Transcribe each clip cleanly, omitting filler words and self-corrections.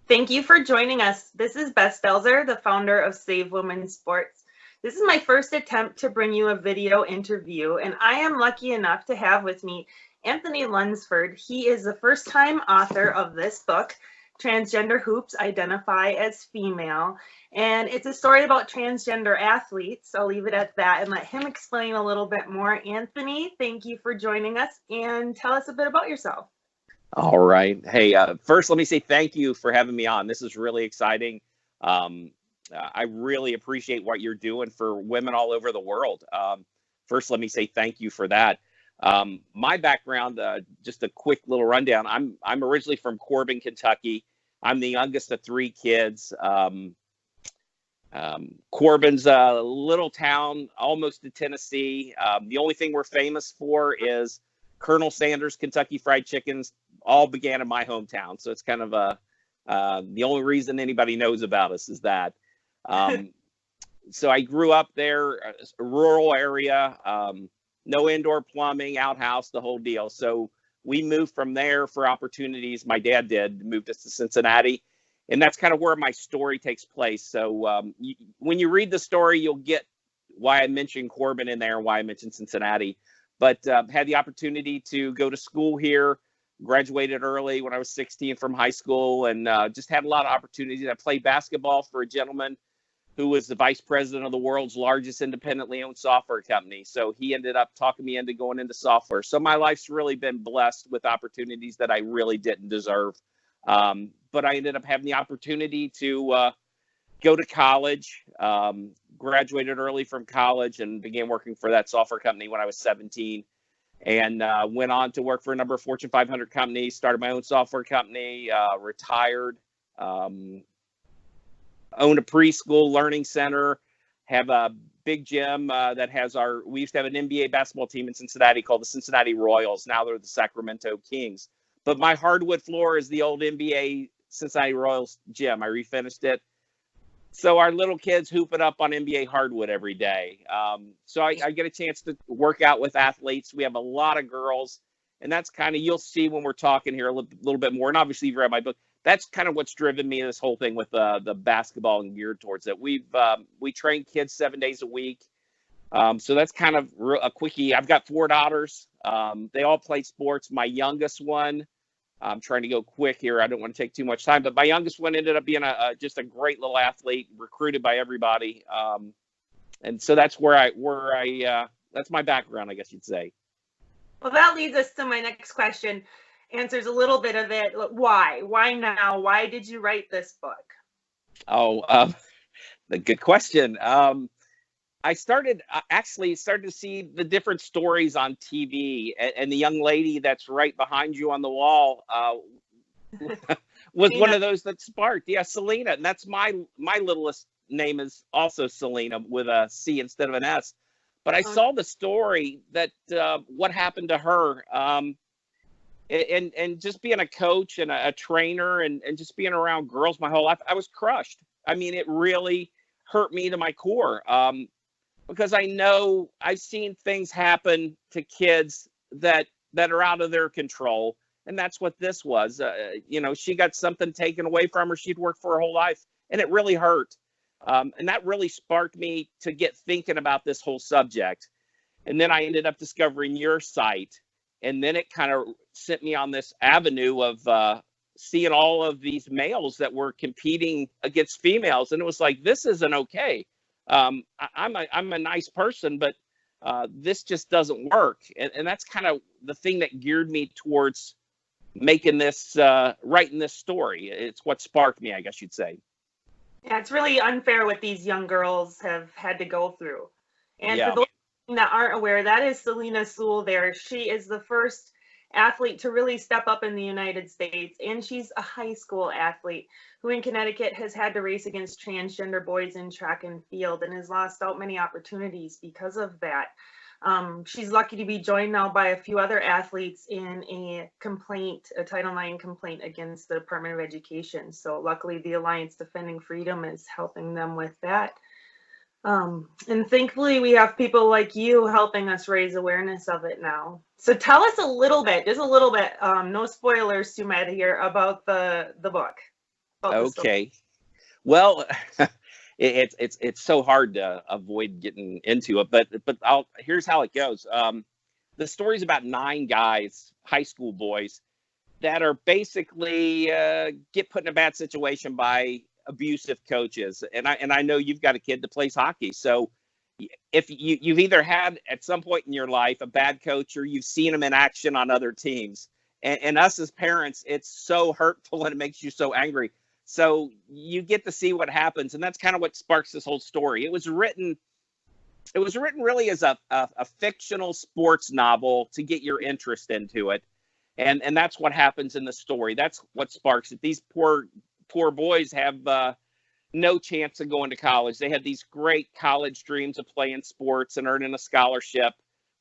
Thank you for joining us. This is Beth Stelzer, the founder of Save Women's Sports. This is my first attempt to bring you a video interview, and I am lucky enough to have with me Anthony Lunsford. He is the first-time author of this book, Transgender Hoops, Identify as Female, and it's a story about transgender athletes. I'll leave it at that and let him explain a little bit more. Anthony, thank you for joining us, and tell us a bit about yourself. All right. Hey, first, let me say thank you for having me on. This is really exciting. I really appreciate what you're doing for women all over the world. First, let me say thank you for that. My background, just a quick little rundown. I'm originally from Corbin, Kentucky. I'm the youngest of three kids. Corbin's a little town almost to Tennessee. The only thing we're famous for is Colonel Sanders Kentucky Fried Chickens. All began in my hometown, so it's kind of the only reason anybody knows about us is that. So I grew up there, a rural area, no indoor plumbing, outhouse, the whole deal. So we moved from there for opportunities. My dad did, moved us to Cincinnati, and that's kind of where my story takes place. So when you read the story, you'll get why I mentioned Corbin in there and why I mentioned Cincinnati. But had the opportunity to go to school here, graduated early when I was 16 from high school, and just had a lot of opportunities. I played basketball for a gentleman who was the vice president of the world's largest independently owned software company. So he ended up talking me into going into software. So my life's really been blessed with opportunities that I really didn't deserve. But I ended up having the opportunity to go to college, graduated early from college, and began working for that software company when I was 17. And went on to work for a number of Fortune 500 companies, started my own software company, retired, owned a preschool learning center, have a big gym that has we used to have an NBA basketball team in Cincinnati called the Cincinnati Royals. Now they're the Sacramento Kings. But my hardwood floor is the old NBA Cincinnati Royals gym. I refinished it. So our little kids hoop it up on NBA hardwood every day. So I get a chance to work out with athletes. We have a lot of girls, and that's kind of, you'll see when we're talking here a little bit more. And obviously you've read my book. That's kind of what's driven me this whole thing with the basketball and geared towards it. We train kids 7 days a week. So that's kind of a quickie. I've got 4 daughters. They all play sports. My youngest one, I'm trying to go quick here. I don't want to take too much time, but my youngest one ended up being just a great little athlete, recruited by everybody. And so that's that's my background, I guess you'd say. Well, that leads us to my next question. Answers a little bit of it. Why? Why now? Why did you write this book? Oh, a good question. I started to see the different stories on TV, and the young lady that's right behind you on the wall was one of those that sparked. Yeah, Selena, and that's my littlest name is also Selena with a C instead of an S. But I saw the story that what happened to her, and just being a coach and a trainer and just being around girls my whole life, I was crushed. I mean, it really hurt me to my core. Because I know I've seen things happen to kids that are out of their control. And that's what this was. She got something taken away from her. She'd worked for her whole life, and it really hurt. And that really sparked me to get thinking about this whole subject. And then I ended up discovering your site. And then it kind of sent me on this avenue of seeing all of these males that were competing against females. And it was like, this isn't okay. I'm a nice person, but this just doesn't work. And that's kind of the thing that geared me towards making this, writing this story. It's what sparked me, I guess you'd say. Yeah, it's really unfair what these young girls have had to go through. And Yeah. for those that aren't aware, that is Selena Sewell there. She is the first athlete to really step up in the United States, and she's a high school athlete who in Connecticut has had to race against transgender boys in track and field and has lost out many opportunities because of that. She's lucky to be joined now by a few other athletes in a Title IX complaint against the Department of Education. So luckily the Alliance Defending Freedom is helping them with that. And thankfully we have people like you helping us raise awareness of it now. So tell us a little bit, no spoilers too much here, about the book. about the story. Okay. Well, it's so hard to avoid getting into it, but here's how it goes. The story's about 9 guys, high school boys, that are basically get put in a bad situation by abusive coaches. And I know you've got a kid that plays hockey, so if you've either had at some point in your life a bad coach or you've seen them in action on other teams, and us as parents, it's so hurtful and it makes you so angry. So you get to see what happens, and that's kind of what sparks this whole story. It was written really as a fictional sports novel to get your interest into it. And that's what happens in the story. That's what sparks it. These poor boys have no chance of going to college. They had these great college dreams of playing sports and earning a scholarship.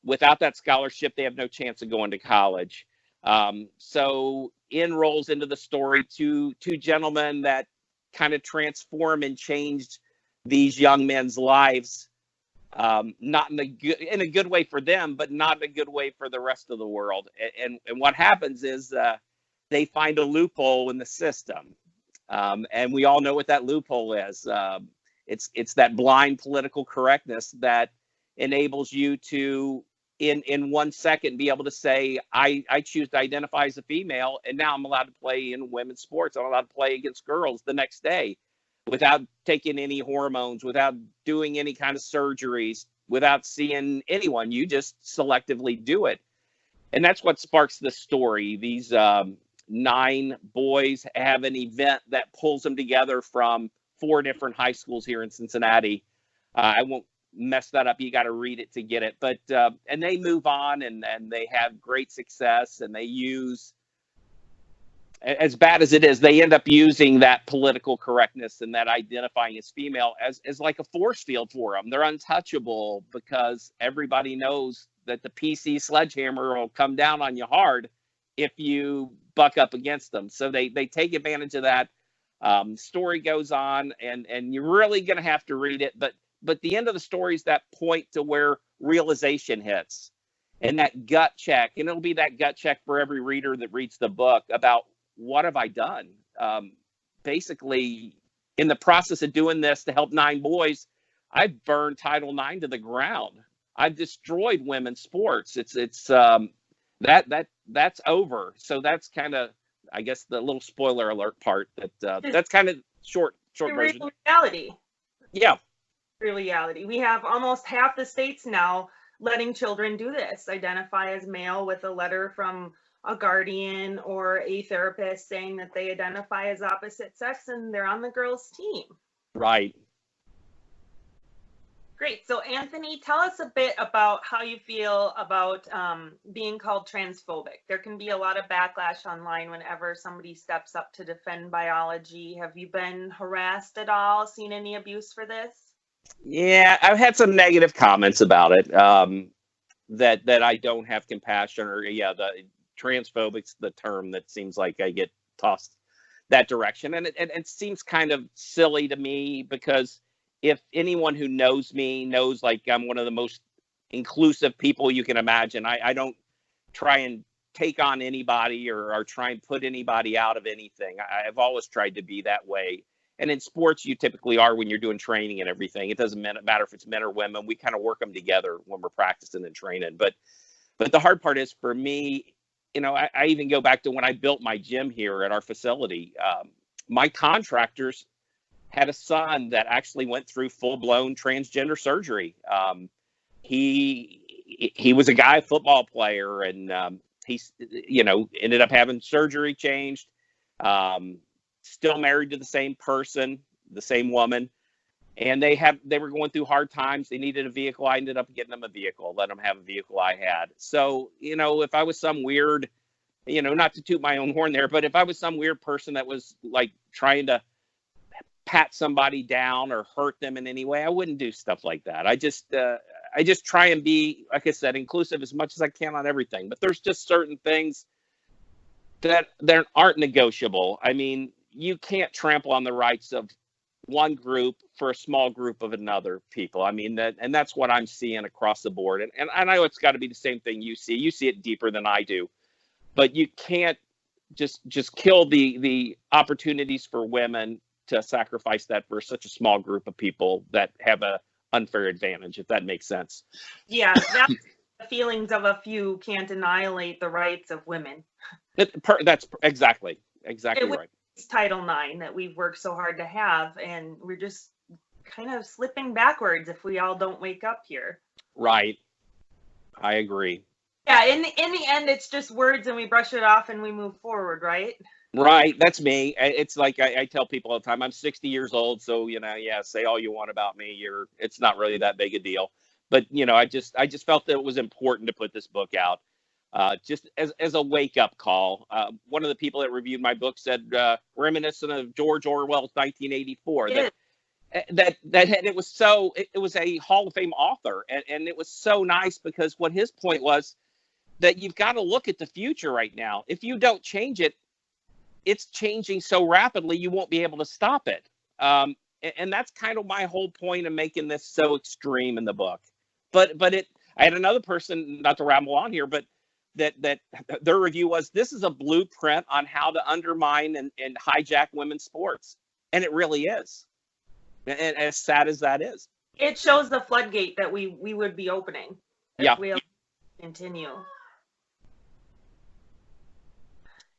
Without that scholarship, they have no chance of going to college. So in rolls into the story two gentlemen that kind of transform and changed these young men's lives. Not in a good way for them, but not in a good way for the rest of the world. And what happens is they find a loophole in the system. And we all know what that loophole is. It's that blind political correctness that enables you to, in 1 second, be able to say, I choose to identify as a female, and now I'm allowed to play in women's sports. I'm allowed to play against girls the next day without taking any hormones, without doing any kind of surgeries, without seeing anyone. You just selectively do it. And that's what sparks the story. These 9 boys have an event that pulls them together from 4 different high schools here in Cincinnati. I won't mess that up. You got to read it to get it. But and they move on and they have great success, and they use, as bad as it is, they end up using that political correctness and that identifying as female as like a force field for them. They're untouchable because everybody knows that the PC sledgehammer will come down on you hard if you buck up against them. So they take advantage of that. Story goes on, and you're really going to have to read it. But the end of the story is that point to where realization hits, and that gut check. And it'll be that gut check for every reader that reads the book about, what have I done? Basically, in the process of doing this to help 9 boys, I've burned Title IX to the ground. I've destroyed women's sports. It's that's over. So that's kind of, I guess, the little spoiler alert part. That's kind of short version. Reality. Yeah. Reality. We have almost half the states now letting children do this. Identify as male with a letter from a guardian or a therapist saying that they identify as opposite sex and they're on the girls' team. Right. Great. So Anthony, tell us a bit about how you feel about being called transphobic. There can be a lot of backlash online whenever somebody steps up to defend biology. Have you been harassed at all? Seen any abuse for this? Yeah, I've had some negative comments about it. That I don't have compassion, or the transphobic's the term that seems like I get tossed that direction. And it seems kind of silly to me, because if anyone who knows me knows, like, I'm one of the most inclusive people you can imagine. I don't try and take on anybody or try and put anybody out of anything. I've always tried to be that way. And in sports, you typically are when you're doing training and everything. It doesn't matter if it's men or women. We kind of work them together when we're practicing and training. But the hard part is, for me, I even go back to when I built my gym here at our facility. My contractors had a son that actually went through full-blown transgender surgery. He was a guy football player, and he ended up having surgery changed. Still married to the same person, the same woman, and they were going through hard times. They needed a vehicle. I ended up getting them a vehicle, let them have a vehicle I had. So, if I was some weird, not to toot my own horn there, but if I was some weird person that was like trying to pat somebody down or hurt them in any way, I wouldn't do stuff like that. I just try and be, like I said, inclusive as much as I can on everything. But there's just certain things that aren't negotiable. I mean, you can't trample on the rights of one group for a small group of another people. I mean, that's what I'm seeing across the board. And I know it's got to be the same thing you see. You see it deeper than I do. But you can't just kill the opportunities for women to sacrifice that for such a small group of people that have a unfair advantage, if that makes sense. Yeah, that's the feelings of a few can't annihilate the rights of women. That's exactly right. It's Title IX that we've worked so hard to have, and we're just kind of slipping backwards if we all don't wake up here. Right. I agree. Yeah, in the end, it's just words and we brush it off and we move forward, right? Right. That's me. It's like I tell people all the time, I'm 60 years old. So, yeah, say all you want about me. It's not really that big a deal. But, I just felt that it was important to put this book out just as a wake up call. One of the people that reviewed my book said, reminiscent of George Orwell's 1984. That it was a Hall of Fame author. And it was so nice because what his point was that you've got to look at the future right now. If you don't change it, it's changing so rapidly, you won't be able to stop it. And that's kind of my whole point of making this so extreme in the book. But I had another person, not to ramble on here, but that their review was, this is a blueprint on how to undermine and hijack women's sports. And it really is. And as sad as that is. It shows the floodgate that we would be opening. If we continue.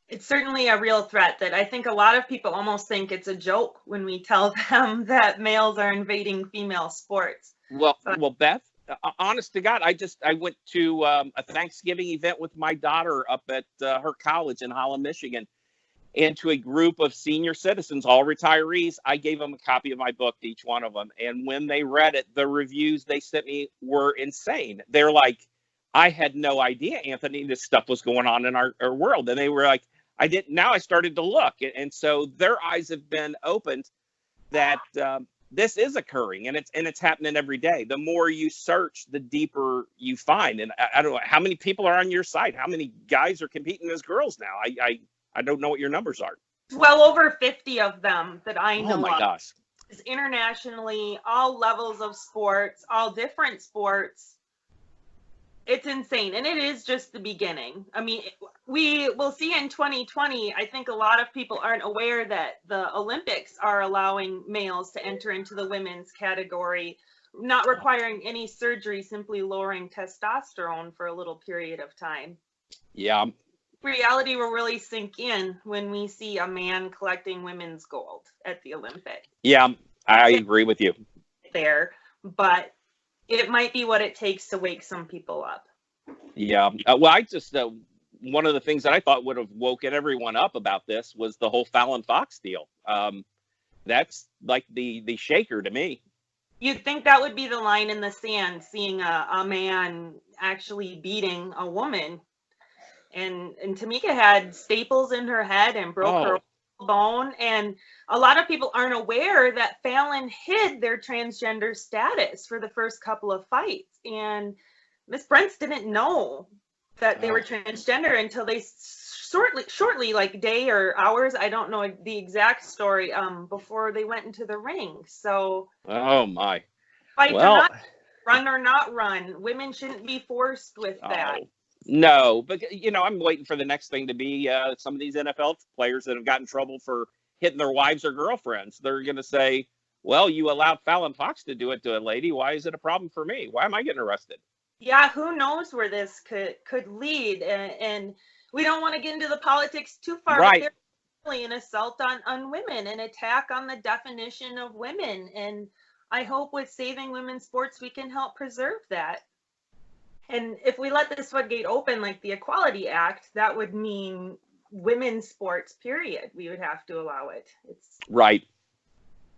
It's certainly a real threat that I think a lot of people almost think it's a joke when we tell them that males are invading female sports. Well, Beth, honest to God, I went to a Thanksgiving event with my daughter up at her college in Holland, Michigan, and to a group of senior citizens, all retirees. I gave them a copy of my book to each one of them. And when they read it, the reviews they sent me were insane. They're like, I had no idea, Anthony, this stuff was going on in our world. And they were like, now I started to look. And so their eyes have been opened that this is occurring, and it's happening every day. The more you search, the deeper you find. And I don't know how many people are on your site. How many guys are competing as girls now? I don't know what your numbers are. Well, over 50 of them that I know. Oh my gosh. Internationally, all levels of sports, all different sports. It's insane. And it is just the beginning. I mean, we will see in 2020, I think a lot of people aren't aware that the Olympics are allowing males to enter into the women's category, not requiring any surgery, simply lowering testosterone for a little period of time. Yeah. Reality will really sink in when we see a man collecting women's gold at the Olympics. Yeah, I agree with you. There, but it might be what it takes to wake some people up. Yeah. Well, I just, one of the things that I thought would have woken everyone up about this was the whole Fallon Fox deal. That's like the shaker to me. You'd think that would be the line in the sand, seeing a man actually beating a woman. And Tamika had staples in her head and broke her bone. And a lot of people aren't aware that Fallon hid their transgender status for the first couple of fights. And Miss Brents didn't know that they were transgender until they shortly, like day or hours, I don't know the exact story, before they went into the ring. So my. Fight or not, run or not run. Women shouldn't be forced with that. No, but I'm waiting for the next thing to be some of these NFL players that have gotten in trouble for hitting their wives or girlfriends. They're going to say, well, you allowed Fallon Fox to do it to a lady. Why is it a problem for me? Why am I getting arrested? Yeah, who knows where this could lead. And we don't want to get into the politics too far. Right. But there's really an assault on women, an attack on the definition of women. And I hope with Saving Women's Sports, we can help preserve that. And if we let this floodgate open, like the Equality Act, that would mean women's sports, period. We would have to allow it. Right.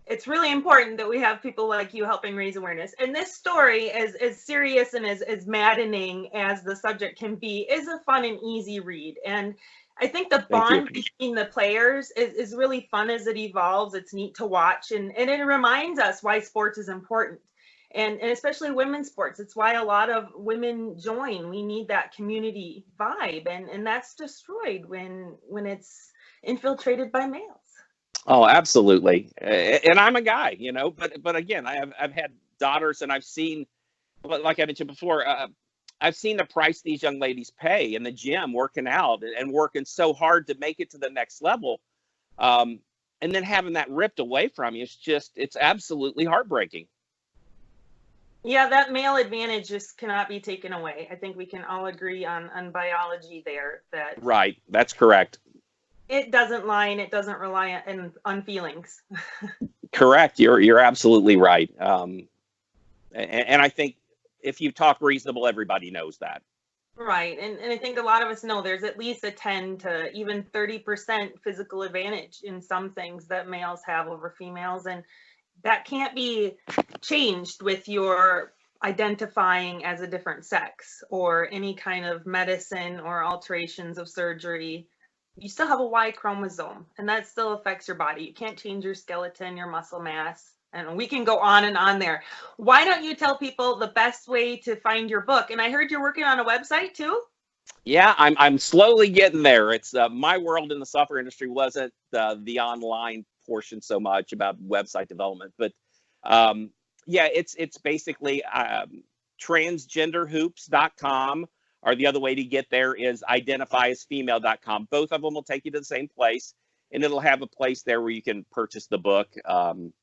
It's really important that we have people like you helping raise awareness. And this story, as serious and as maddening as the subject can be, is a fun and easy read. And I think the bond between the players is really fun as it evolves. It's neat to watch. And it reminds us why sports is important. And especially women's sports. It's why a lot of women join. We need that community vibe. And that's destroyed when it's infiltrated by males. Oh, absolutely. And I'm a guy, but again, I've had daughters, and I've seen, like I mentioned before, I've seen the price these young ladies pay in the gym working out and working so hard to make it to the next level. And then having that ripped away from you, it's absolutely heartbreaking. Yeah, that male advantage just cannot be taken away. I think we can all agree on biology there, that Right. That's correct. it doesn't lie and it doesn't rely on feelings. Correct. You're absolutely right. And I think if you talk reasonable, everybody knows that. Right. And I think a lot of us know there's at least a 10 to even 30% physical advantage in some things that males have over females. And that can't be changed with your identifying as a different sex or any kind of medicine or alterations of surgery. You still have a Y chromosome, and that still affects your body. You can't change your skeleton, your muscle mass, and we can go on and on there. Why don't you tell people the best way to find your book? And I heard you're working on a website too. Yeah, I'm slowly getting there. It's my world in the software industry wasn't the online portion so much about website development, but yeah, it's basically transgenderhoops.com, or the other way to get there is identifyasfemale.com. Both of them will take you to the same place, and it'll have a place there where you can purchase the book. And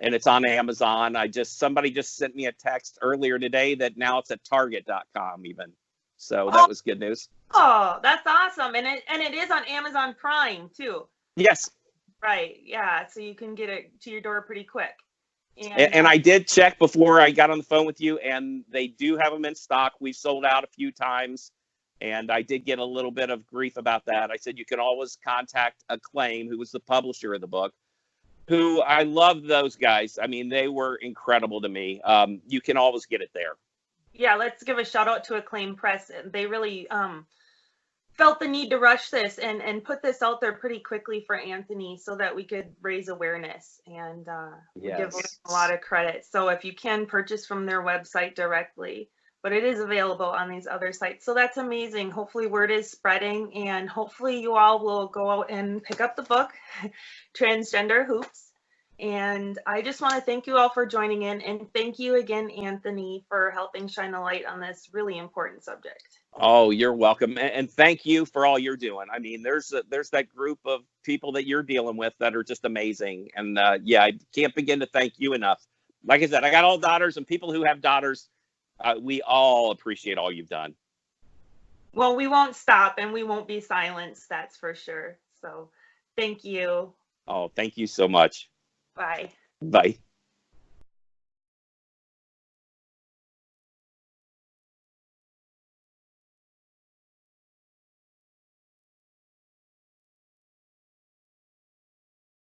it's on Amazon. Somebody just sent me a text earlier today that now it's at target.com even. So that was good news. Oh, that's awesome. And it is on Amazon Prime too. Yes. Right. Yeah. So you can get it to your door pretty quick. And I did check before I got on the phone with you, and they do have them in stock. We've sold out a few times, and I did get a little bit of grief about that. I said you can always contact Acclaim, who was the publisher of the book, who I love those guys. I mean, they were incredible to me. You can always get it there. Yeah, let's give a shout out to Acclaim Press. They really felt the need to rush this and put this out there pretty quickly for Anthony so that we could raise awareness and give them a lot of credit. So if you can purchase from their website directly, but it is available on these other sites. So that's amazing. Hopefully word is spreading, and hopefully you all will go out and pick up the book, Transgender Hoops. And I just want to thank you all for joining in, and thank you again, Anthony, for helping shine a light on this really important subject. Oh, you're welcome. And thank you for all you're doing. I mean, there's that group of people that you're dealing with that are just amazing. And yeah, I can't begin to thank you enough. Like I said, I got all daughters, and people who have daughters, we all appreciate all you've done. Well, we won't stop, and we won't be silenced, that's for sure. So thank you. Oh, thank you so much. Bye. Bye.